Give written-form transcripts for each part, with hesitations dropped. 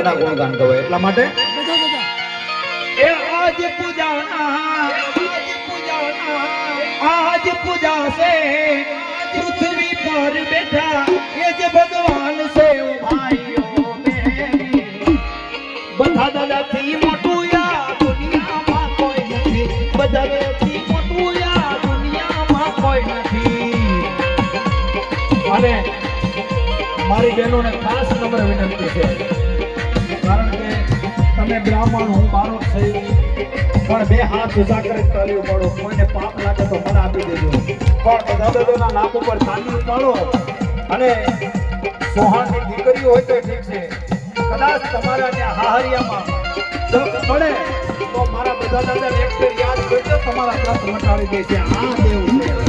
એના ગુણગાન ગવાય એટલા માટે એ આજ પૂજા છે પૃથ્વી પર બેઠા એ જે ભગવાન છે ઓ ભાઈઓ બધા દાદાથી મોટું યા દુનિયામાં કોઈ નથી બધા દાદાથી મોટું યા દુનિયામાં કોઈ નથી અને મારી બહેનોને ખાસ નમ્ર વિનંતી છે કારણ કે તમે બ્રાહ્મણ હું મારો છે પણ બે હાથ ઊંચા કરી તાળીઓ પાડો કોઈને પાપ લાગે તો મને આપી દેજો પણ બધા દાદાના નામ ઉપર તાળીઓ પાડો અને સોહાણની દીકરીઓ હોય તો ઠીક છે કદાચ તમારા ત્યાં હાહરિયામાં જો પડે તો મારા બધા દાદાને એક ફેર યાદ કરજો તમારા કષ્ટ મટાડી દે છે આ દેવ છે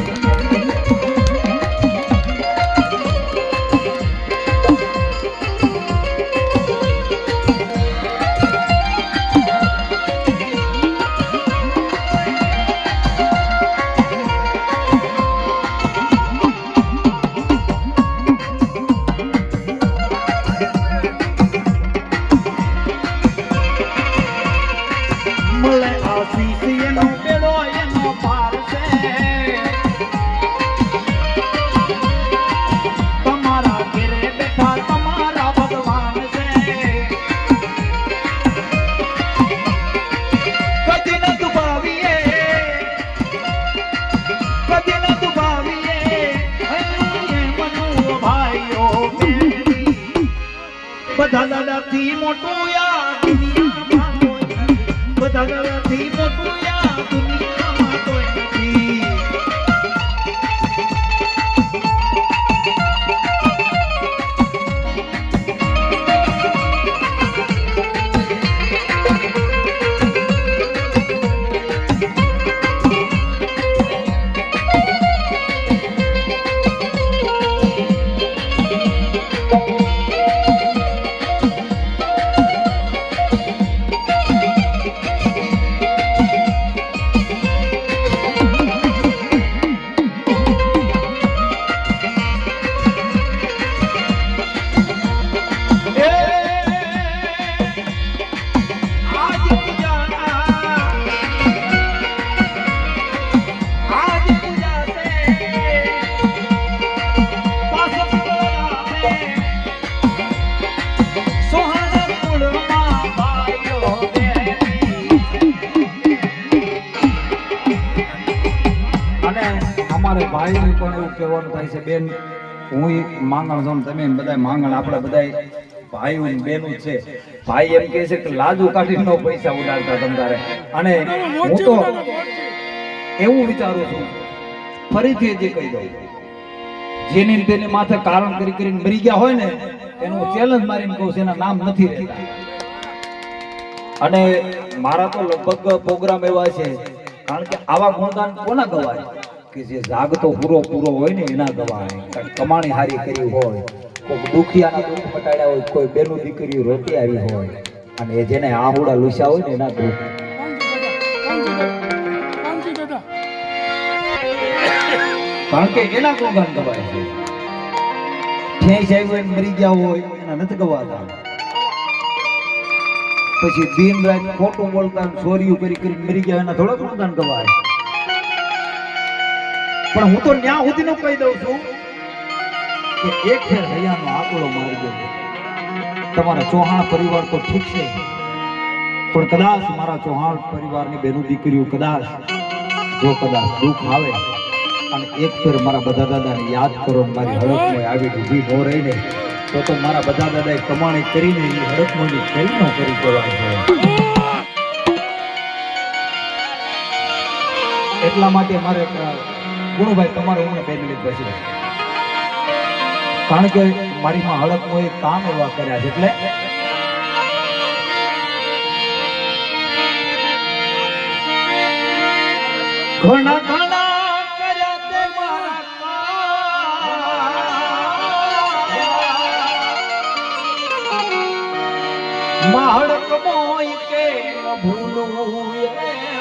બધા દાદાથી મોટું યા દુનિયામાં કોઈ નથી બધા દાદાથી મોટું યા દુનિયામાં કોઈ નથી અમારે ભાઈને પણ એવું કહેવાનું થાય છે બેન હું માંગણ છું તમે બધા માંગણ આપણે બધા ભાઈ બેનું છે ભાઈ એમ કહે છે કે લાજુ કાઢીનો પૈસા ઉડાડતા તમતારે અને હું તો એવું વિચારું છું ફરીથી જે કહી દઉં જેની તેની માથે કારણ કરીને મરી ગયા હોય ને એનું ચેલેન્જ મારીને કહું છું એના નામ નથી રહેતા અને મારા તો લગભગ પ્રોગ્રામ એવા છે કારણ કે આવા ગુણગાન કોના ગવાય કે જે જાગતો પૂરો હોય ને એના ગવાય કમાણી હારી કરી હોય કોઈ દુખિયાના દુઃખ મટાડ્યા હોય કોઈ બેનું દીકરીઓ રોટી આવી હોય અને જેને આહુડા લૂસ્યા હોય ને એના દુઃખ કારણ કે એના ગુણગાન ગવાય છે ઠેંસ આવી હોય મરી ગયા હોય એના નથી ગવાતા પછી દિન રાત ખોટું બોલતા ચોરીઓ કરી મરી ગયા એના થોડા ગુણગાન ગવાય પણ હું તો ન્યા સુધીનું કહી દઉં છું કે એક ફેર હૈયાનો આંકડો મારી ગયો તમારા ચૌહાણ પરિવાર તો ઠીક છે પણ કદાચ મારા ચૌહાણ પરિવારની બેનું દીકરીઓ કદાચ દુઃખ આવે અને એક ફેર મારા બધા દાદાને યાદ કરો મારી હડકમાં આવી ઊભી ન રહીને તો મારા બધા દાદાએ કમાણી કરીને એ હડકમાંની ફેલ ન કરી દેવાની એટલા માટે મારે ગુણભાઈ તમારે હું ફેમિલી પછી કારણ કે મારી માં હડકમાં એક કામ એવા કર્યા છે એટલે ઘણા કર્યા તે મારા હડક મોય કે ભૂલું એ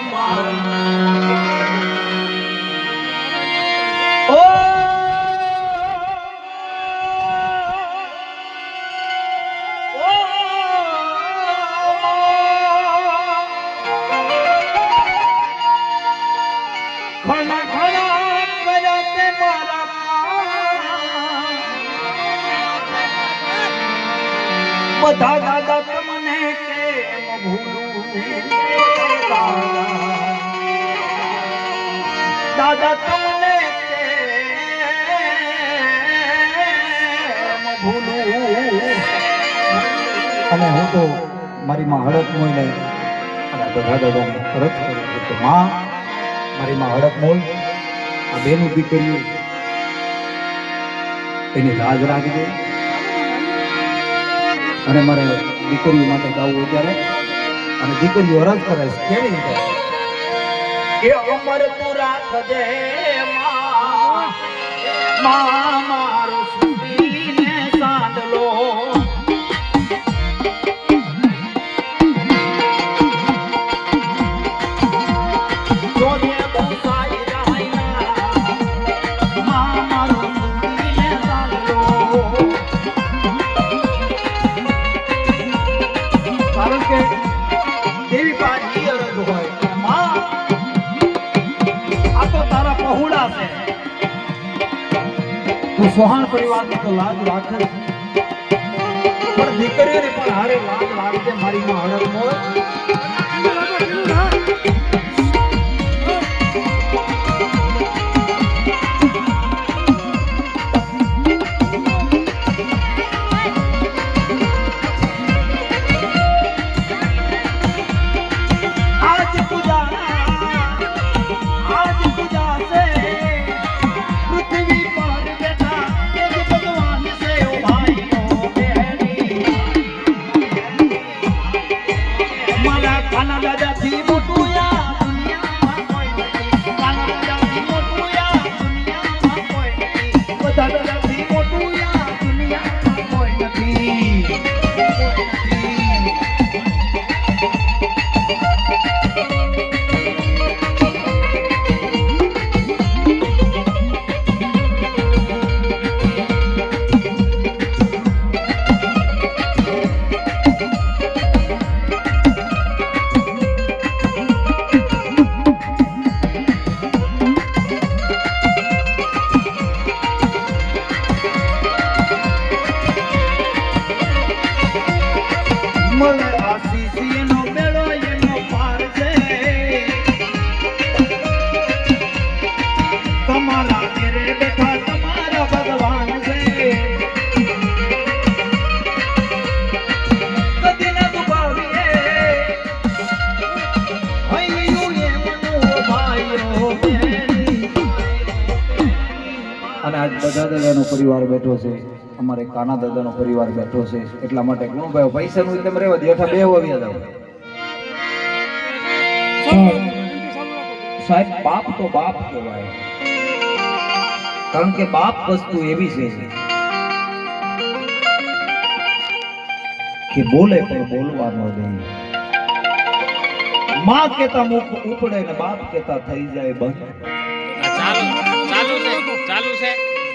મારા બધા દાદા તમને કેમ ભૂલું દાદા તમને કેમ ભૂલું અને હું તો મારી માં હડક મોઈને અને બધા દાદાને અરજ કરું છું કે માં મારી માં હડક મોલ આ બેનું દીકરીઓ એની લાજ રાખજે અને મારે દીકરીઓ માટે ગાવું હોય ત્યારે અને દીકરીઓ અરજ કરે છે કેવી રીતે કે અમર તું રાખજે માં મારો સુધીને સાંડલો સોહાણ પરિવારની તો લાજ રાખે પણ દીકરીઓને પણ હારે લાજ રાખજે મારી માં હડક મોલ અને આજ બધા દાદાનો પરિવાર બેઠો છે અમારે કાના દાદાનો પરિવાર બેઠો છે એટલા માટે ઘણું ભાઈ પૈસાનું તેમ રહેવા દે અઠા બે આવ્યા જાવ સાહેબ બાપ તો બાપ કહેવાય કારણ કે બાપ વસ્તુ એવી છે કે બોલે પણ બોલવા ન દે માં કેતા મુખ ઉપડે ને બાપ કેતા થઈ જાય બંધ ચાલુ છે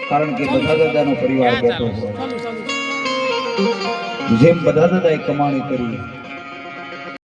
કારણ કે બધા દાદાનો પરિવાર બેઠો છે જેમ બધા દાદાએ કમાણી કરી